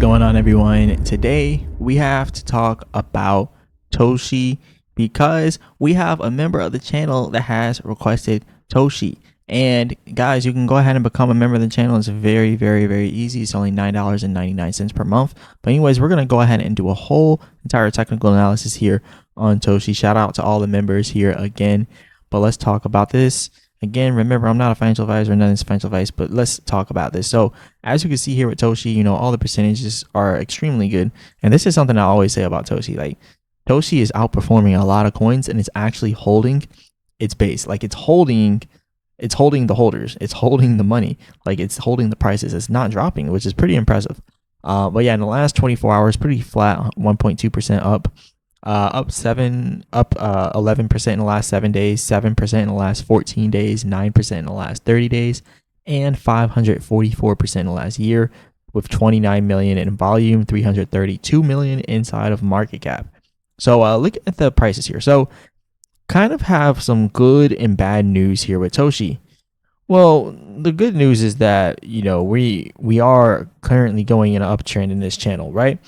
going on, everyone? Today we have to talk about Toshi because we have a member of the channel that has requested Toshi. And guys, you can go ahead and become a member of the channel. It's very, very, very easy. It's only $9.99 per month. But anyways, we're going to go ahead and do a whole entire technical analysis here on Toshi. Shout out to all the members here again. But let's talk about this. Again, remember, I'm not a financial advisor, nothing's financial advice, but let's talk about this. So as you can see here with Toshi, you know, all the percentages are extremely good. And this is something I always say about Toshi. Like, Toshi is outperforming a lot of coins, and it's actually holding its base. Like, it's holding the holders. It's holding the money. Like, it's holding the prices. It's not dropping, which is pretty impressive. But yeah, in the last 24 hours, pretty flat, 1.2% up. Up 11% in the last 7 days, 7% in the last 14 days, 9% in the last 30 days, and 544% in the last year, with 29 million in volume, 332 million inside of market cap. So look at the prices here. So kind of have some good and bad news here with Toshi. Well, the good news is that, you know, we are currently going in an uptrend in this channel, right?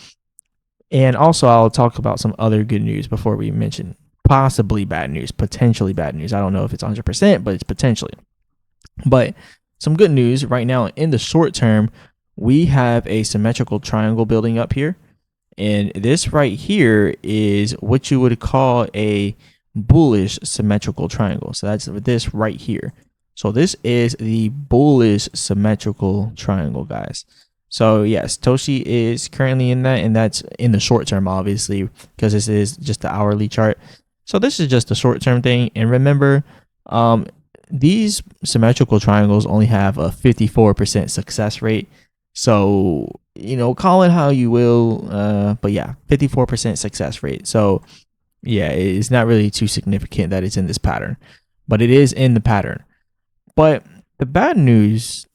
And also, I'll talk about some other good news before we mention possibly bad news, potentially bad news. I don't know if it's 100%, but it's potentially. But some good news right now in the short term, we have a symmetrical triangle building up here. And this right here is what you would call a bullish symmetrical triangle. So that's this right here. So this is the bullish symmetrical triangle, guys. So yes, Toshi is currently in that, and that's in the short term, obviously, because this is just the hourly chart. So this is just a short term thing. And remember, these symmetrical triangles only have a 54% success rate. So, you know, call it how you will, but yeah, 54% success rate. So yeah, it's not really too significant that it's in this pattern, but it is in the pattern. But the bad news,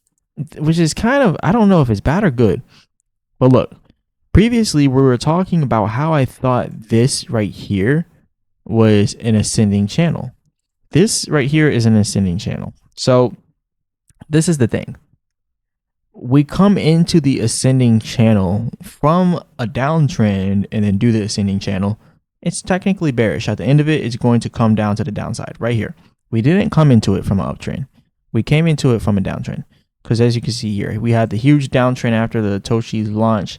which is kind of, I don't know if it's bad or good, but look, previously we were talking about how I thought this right here was an ascending channel. This right here is an ascending channel. So this is the thing. We come into the ascending channel from a downtrend and then do the ascending channel. It's technically bearish. At the end of it, it's going to come down to the downside right here. We didn't come into it from an uptrend. We came into it from a downtrend. Because as you can see here, we had the huge downtrend after the Toshi's launch,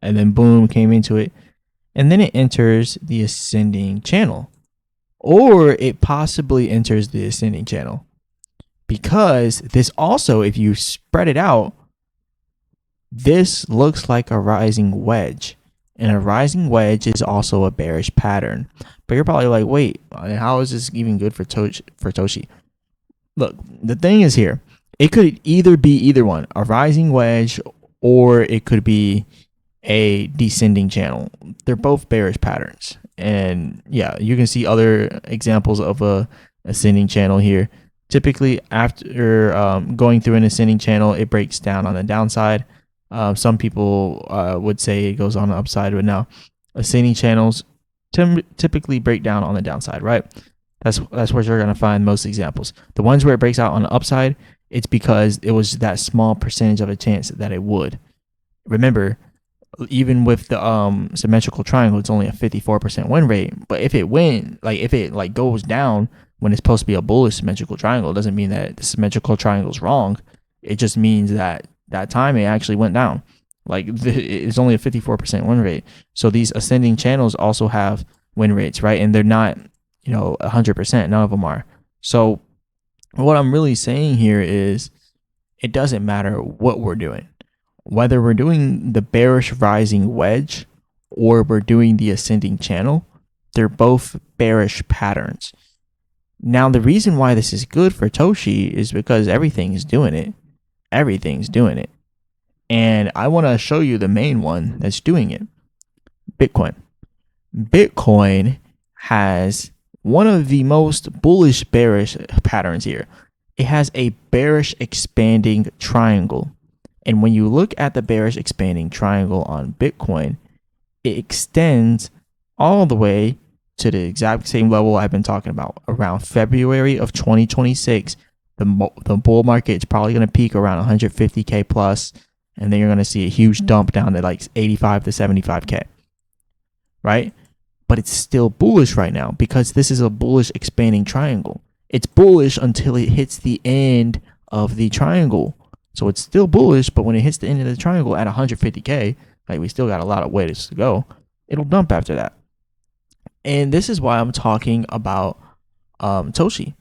and then boom, came into it. And then it enters the ascending channel. Or it possibly enters the ascending channel. Because this also, if you spread it out, this looks like a rising wedge. And a rising wedge is also a bearish pattern. But you're probably like, wait, how is this even good for Toshi? Look, the thing is here. It could either be either one, a rising wedge, or it could be a descending channel. They're both bearish patterns. And yeah, you can see other examples of a ascending channel here. Typically, after going through an ascending channel, it breaks down on the downside. Some people would say it goes on the upside, but now ascending channels typically break down on the downside, right? That's where you're going to find most examples. The ones where it breaks out on the upside, it's because it was that small percentage of a chance that it would. Remember, even with the symmetrical triangle, it's only a 54% win rate. But if it goes down when it's supposed to be a bullish symmetrical triangle, it doesn't mean that the symmetrical triangle is wrong. It just means that time it actually went down. Like, it's only a 54% win rate. So these ascending channels also have win rates, right? And they're not, you know, 100%. None of them are. So what I'm really saying here is it doesn't matter what we're doing, whether we're doing the bearish rising wedge or we're doing the ascending channel, they're both bearish patterns. Now, the reason why this is good for Toshi is because everything's doing it. Everything's doing it. And I want to show you the main one that's doing it. Bitcoin. Bitcoin has one of the most bullish bearish patterns here. It has a bearish expanding triangle. And when you look at the bearish expanding triangle on Bitcoin, it extends all the way to the exact same level I've been talking about. Around February of 2026, the bull market is probably going to peak around 150K plus. and then you're going to see a huge dump down to like 85 to 75K, right? But it's still bullish right now because this is a bullish expanding triangle. It's bullish until it hits the end of the triangle. So it's still bullish, but when it hits the end of the triangle at 150K, like we still got a lot of ways to go, it'll dump after that. And this is why I'm talking about Toshi,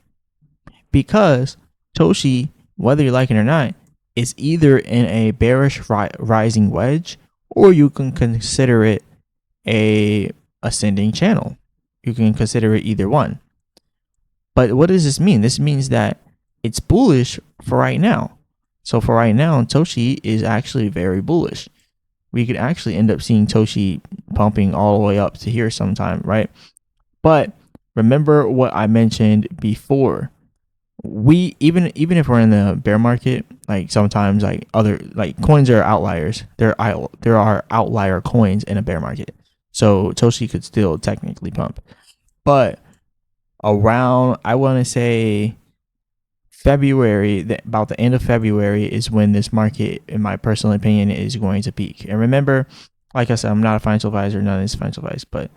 because Toshi, whether you like it or not, is either in a bearish rising wedge, or you can consider it a ascending channel. You can consider it either one. But what does this mean? This means that it's bullish for right now. So for right now, Toshi is actually very bullish. We could actually end up seeing Toshi pumping all the way up to here sometime, right? But remember what I mentioned before. We even if we're in the bear market, like sometimes like other like coins are outliers. There are outlier coins in a bear market. So Toshi could still technically pump. But around, I want to say February, about the end of February is when this market, in my personal opinion, is going to peak. And remember, like I said, I'm not a financial advisor, none of this financial advice, but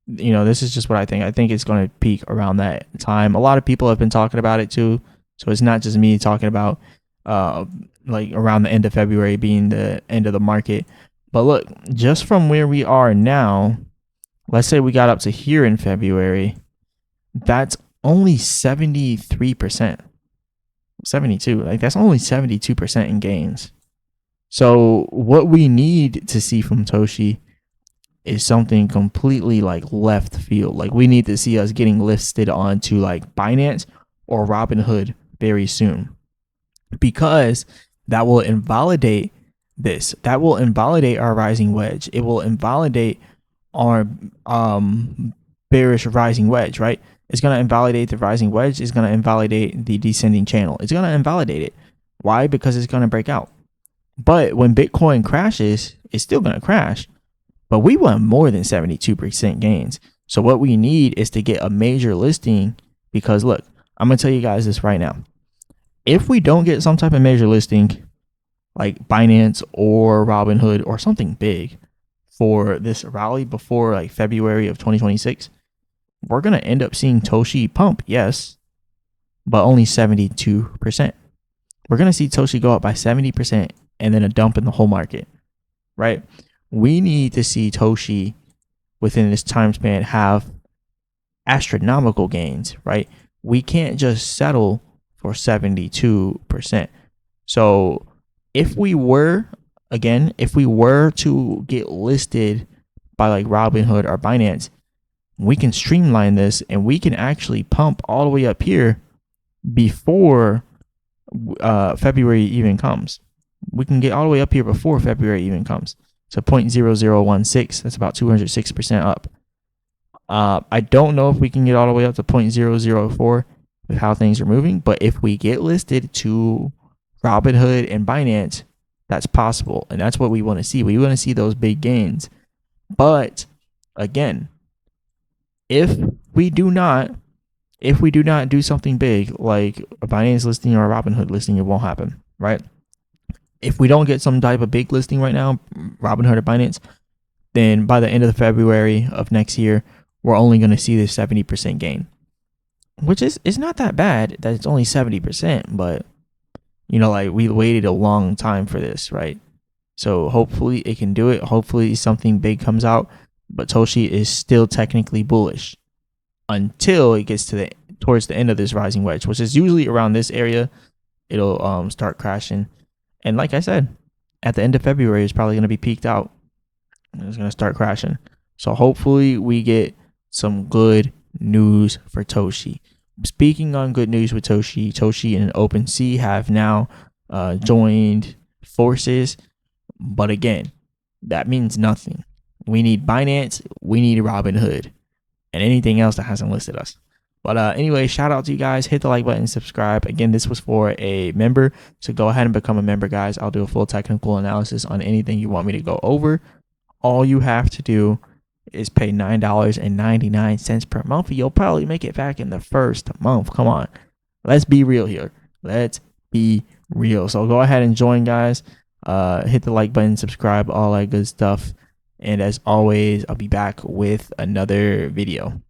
you know, this is just what I think. I think it's going to peak around that time. A lot of people have been talking about it too. So it's not just me talking about like around the end of February being the end of the market. But look, just from where we are now, let's say we got up to here in February, that's only 73%. 72, like that's only 72% in gains. So what we need to see from Toshi is something completely like left field. Like we need to see us getting listed onto like Binance or Robinhood very soon, because that will invalidate this. That will invalidate our rising wedge. It will invalidate our bearish rising wedge, right? It's going to invalidate the rising wedge. It's going to invalidate the descending channel. It's going to invalidate it. Why? Because it's going to break out. But when Bitcoin crashes, it's still going to crash. But we want more than 72% gains. So what we need is to get a major listing, because look, I'm going to tell you guys this right now. If we don't get some type of major listing like Binance or Robinhood or something big for this rally before like February of 2026, we're going to end up seeing Toshi pump, yes, but only 72%. We're going to see Toshi go up by 70% and then a dump in the whole market, right? We need to see Toshi within this time span have astronomical gains, right? We can't just settle for 72%. So if we were to get listed by like Robinhood or Binance, we can streamline this and we can actually pump all the way up here before February even comes. We can get all the way up here before February even comes. So 0.0016, that's about 206% up. I don't know if we can get all the way up to 0.004 with how things are moving, but if we get listed to Robinhood and Binance, that's possible. And that's what we want to see. We want to see those big gains. But again, if we do not do something big like a Binance listing or a Robinhood listing, it won't happen, right? If we don't get some type of big listing right now, Robinhood or Binance, then by the end of February of next year, we're only going to see this 70% gain, which is not that bad that it's only 70%, but you know, like we waited a long time for this, right? So hopefully it can do it. Hopefully something big comes out, but Toshi is still technically bullish until it gets to towards the end of this rising wedge, which is usually around this area. It'll start crashing. And like I said, at the end of February, it's probably going to be peaked out. It's going to start crashing. So hopefully we get some good news for Toshi. Speaking on good news with Toshi, Toshi and OpenSea have now joined forces. But again, that means nothing. We need Binance, we need Robinhood, and anything else that hasn't listed us. But anyway, shout out to you guys. Hit the like button, subscribe. Again, this was for a member, so go ahead and become a member, guys. I'll do a full technical analysis on anything you want me to go over. All you have to do is pay $9.99 per month. You'll probably make it back in the first month. Come on. Let's be real here. Let's be real. So go ahead and join, guys. hit the like button, subscribe, all that good stuff. And as always, I'll be back with another video.